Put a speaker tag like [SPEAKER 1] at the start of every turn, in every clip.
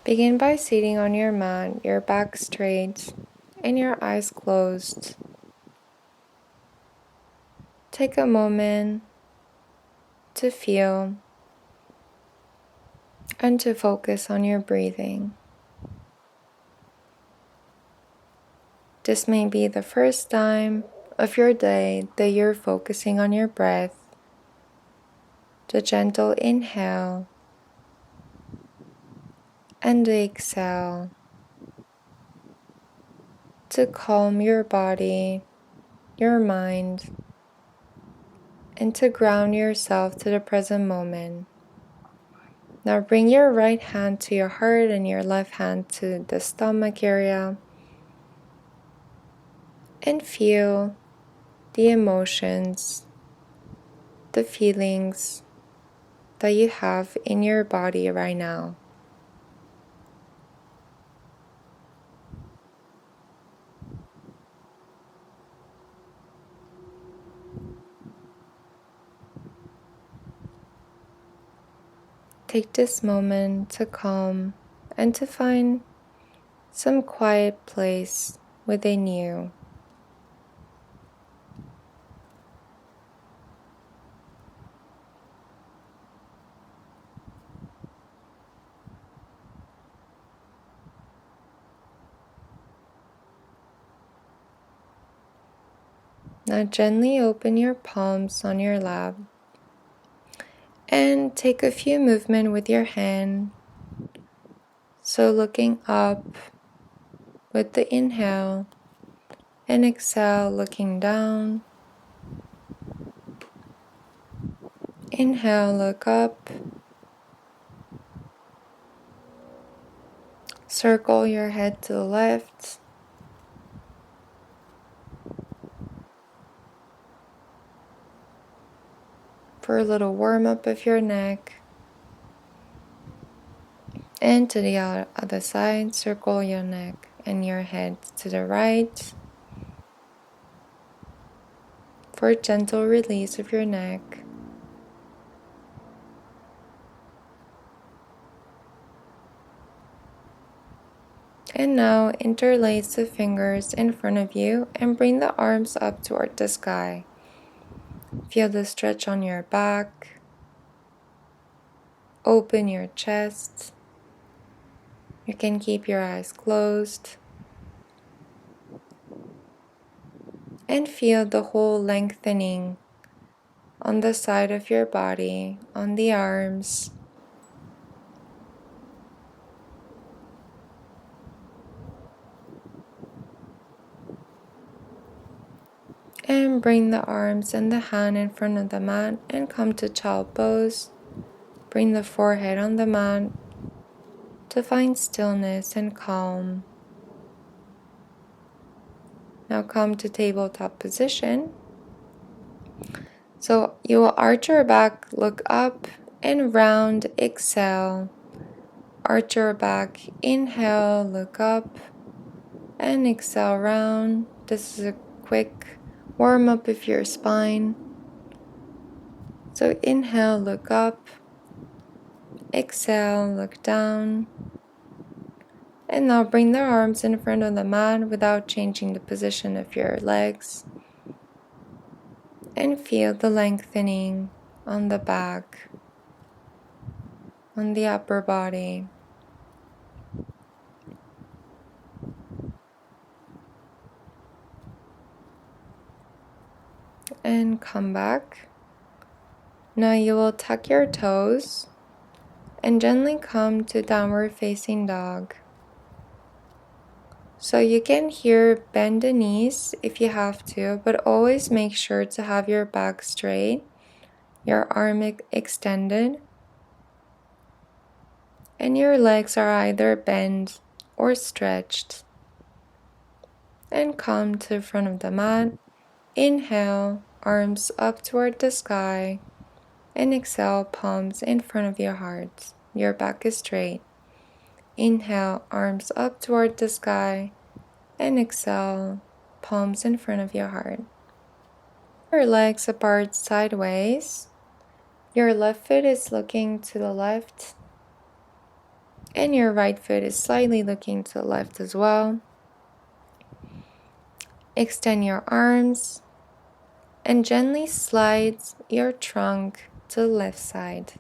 [SPEAKER 1] Begin by sitting on your mat, your back straight, and your eyes closed. Take a moment to feel and to focus on your breathing. This may be the first time of your day that you're focusing on your breath, the gentle inhale and the exhale to calm your body, your mind, and to ground yourself to the present moment. Now bring your right hand to your heart and your left hand to the stomach area and feel the emotions, the feelings that you have in your body right now. Take this moment to calm and to find some quiet place within you. Now gently open your palms on your lap and take a few movements with your hand. So looking up with the inhale and exhale, looking down. Inhale, look up. Circle your head to the left. For a little warm up of your neck. And to the other side, circle your neck and your head to the right. For a gentle release of your neck. And now interlace the fingers in front of you and bring the arms up toward the sky. Feel the stretch on your back. Open your chest. You can keep your eyes closed. And feel the whole lengthening on the side of your body, on the arms. And bring the arms and the hand in front of the mat and come to child pose. Bring the forehead on the mat to find stillness and calm. Now come to tabletop position. So you will arch your back, look up and round, exhale. Arch your back, inhale, look up and exhale, round. This is a quick warm up of your spine. So inhale, look up, exhale, look down. And now bring the arms in front of the mat without changing the position of your legs. And feel the lengthening on the back, on the upper body. And come back. Now you will tuck your toes and gently come to downward facing dog. So you can here bend the knees if you have to, but always make sure to have your back straight, your arm extended, and your legs are either bent or stretched. And come to the front of the mat. Inhale, arms up toward the sky, and exhale, palms in front of your heart. Your back is straight. Inhale, arms up toward the sky, and exhale, palms in front of your heart. Your legs apart sideways. Your left foot is looking to the left, And your right foot is slightly looking to the left as well. Extend your arms and gently slide your trunk to the left side.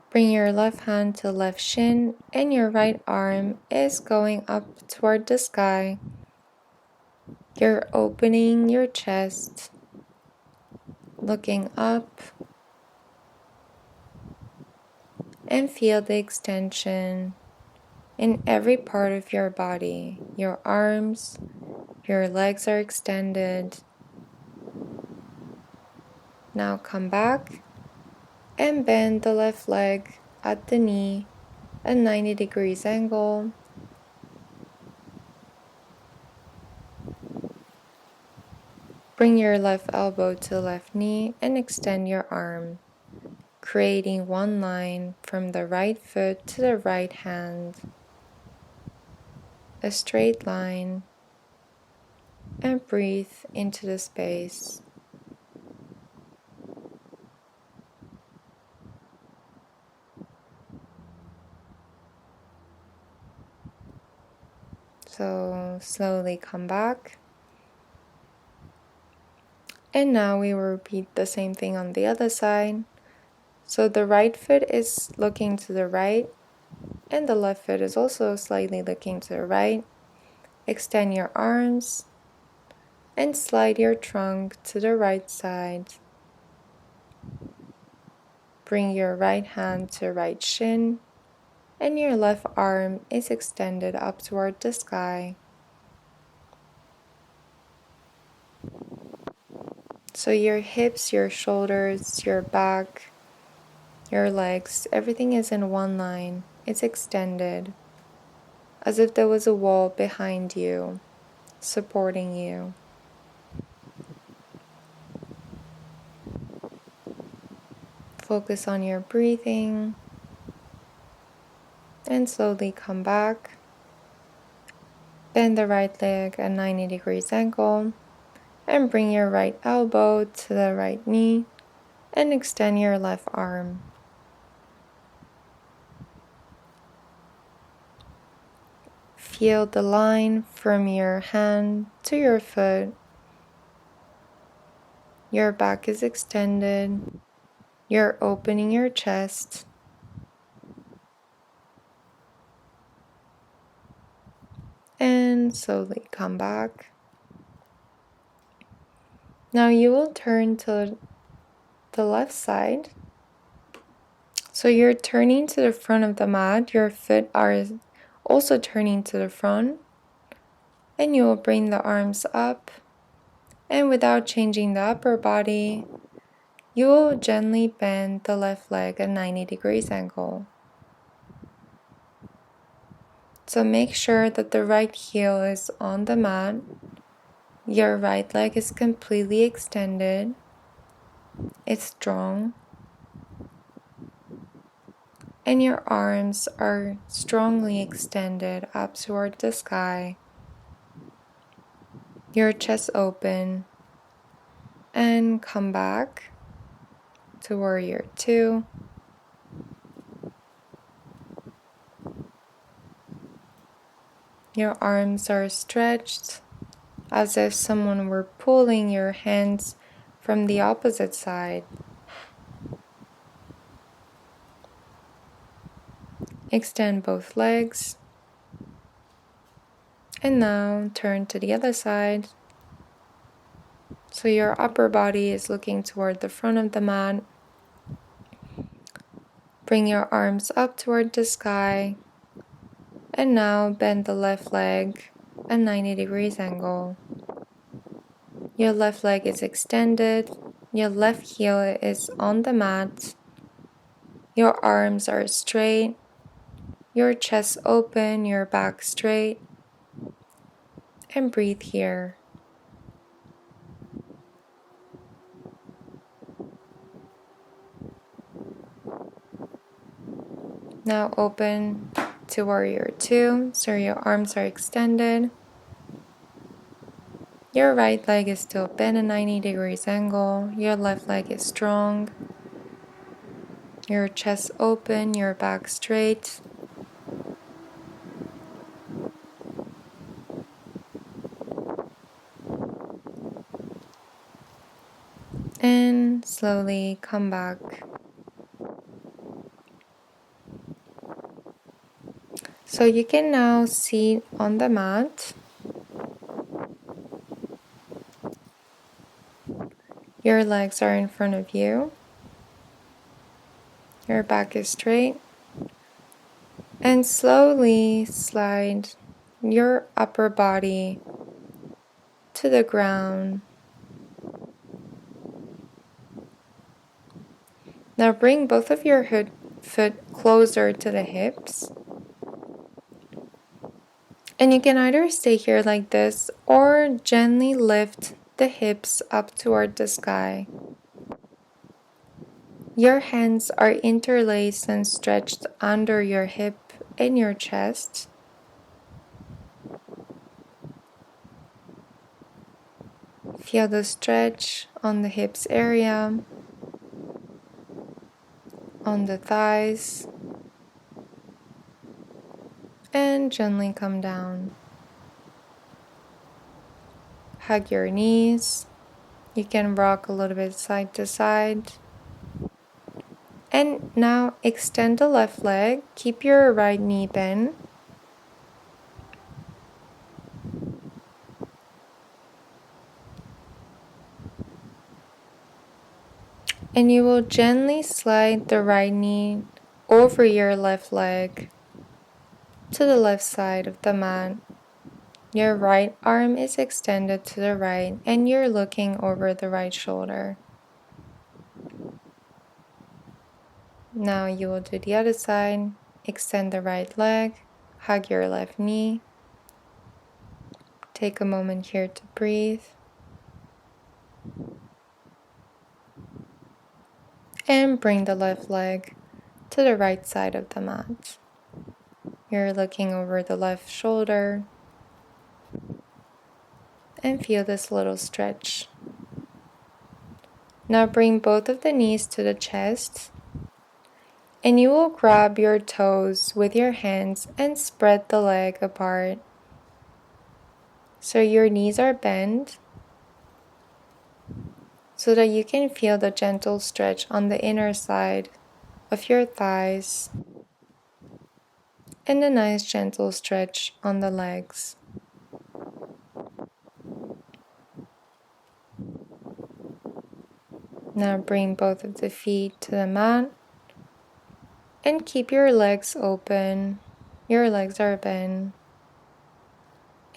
[SPEAKER 1] Bring your left hand to left shin and your right arm is going up toward the sky. You're opening your chest, looking up, and feel the extension in every part of your body. Your arms, your legs are extended. Now come back and bend the left leg at the knee at 90 degrees angle. Bring your left elbow to the left knee and extend your arm, creating one line from the right foot to the right hand, a straight line, and breathe into the space. So slowly come back. And now we will repeat the same thing on the other side. So the right foot is looking to the right, and the left foot is also slightly looking to the right. Extend your arms and slide your trunk to the right side. Bring your right hand to right shin, and your left arm is extended up toward the sky. So your hips, your shoulders, your back, your legs, everything is in one line. It's extended, as if there was a wall behind you, supporting you. Focus on your breathing, and slowly come back. Bend the right leg at 90 degrees angle, and bring your right elbow to the right knee, and extend your left arm. Feel the line from your hand to your foot. Your back is extended. You're opening your chest. And slowly come back. Now you will turn to the left side. So you're turning to the front of the mat. Your feet are also turning to the front. And you will bring the arms up. And without changing the upper body, you will gently bend the left leg at 90 degrees angle. So make sure that the right heel is on the mat. Your right leg is completely extended. It's strong. And your arms are strongly extended up toward the sky. Your chest open. And come back to Warrior 2. Your arms are stretched as if someone were pulling your hands from the opposite side. Extend both legs. And now turn to the other side. So your upper body is looking toward the front of the mat. Bring your arms up toward the sky. And now bend the left leg at 90 degrees angle. Your left leg is extended. Your left heel is on the mat. Your arms are straight. Your chest open, your back straight. And breathe here. Now open to Warrior 2, so your arms are extended. Your right leg is still bent at 90 degrees angle. Your left leg is strong. Your chest open, your back straight. slowly come back. So you can now sit on the mat. Your legs are in front of you. Your back is straight. And slowly slide your upper body to the ground. Now bring both of your foot closer to the hips. And you can either stay here like this or gently lift the hips up toward the sky. Your hands are interlaced and stretched under your hip and your chest. Feel the stretch on the hips area, on the thighs, and gently come down. Hug your knees. You can rock a little bit side to side. And now extend the left leg. Keep your right knee bent. And you will gently slide the right knee over your left leg to the left side of the mat. Your right arm is extended to the right and you're looking over the right shoulder. Now you will do the other side. Extend the right leg, hug your left knee. Take a moment here to breathe. And bring the left leg to the right side of the mat. You're looking over the left shoulder and feel this little stretch. Now bring both of the knees to the chest and you will grab your toes with your hands and spread the leg apart. So your knees are bent so that you can feel the gentle stretch on the inner side of your thighs and a nice gentle stretch on the legs. Now bring both of the feet to the mat and keep your legs open. Your legs are bent.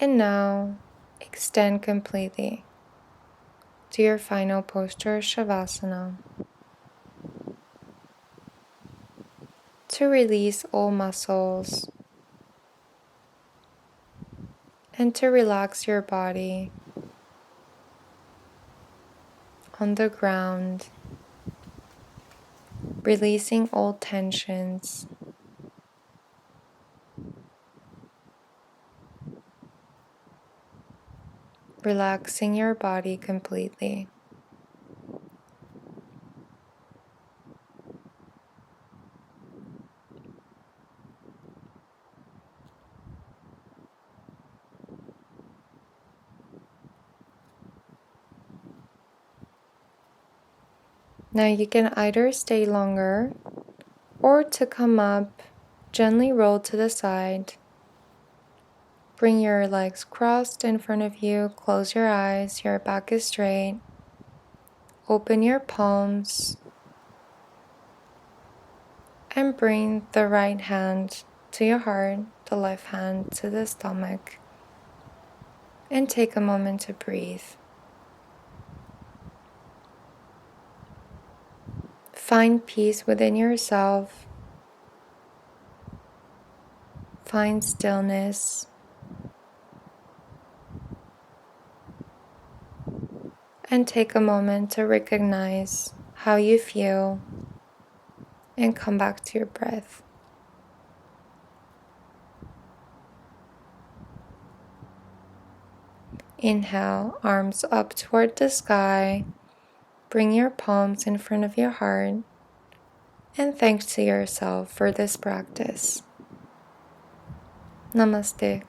[SPEAKER 1] And now extend completely to your final posture, Shavasana. To release all muscles and to relax your body on the ground, releasing all tensions. Relaxing your body completely. Now you can either stay longer or to come up, gently roll to the side. Bring your legs crossed in front of you, close your eyes, your back is straight. Open your palms and bring the right hand to your heart, the left hand to the stomach. And take a moment to breathe. Find peace within yourself. Find stillness. And take a moment to recognize how you feel and come back to your breath. Inhale, arms up toward the sky. Bring your palms in front of your heart. And thanks to yourself for this practice. Namaste.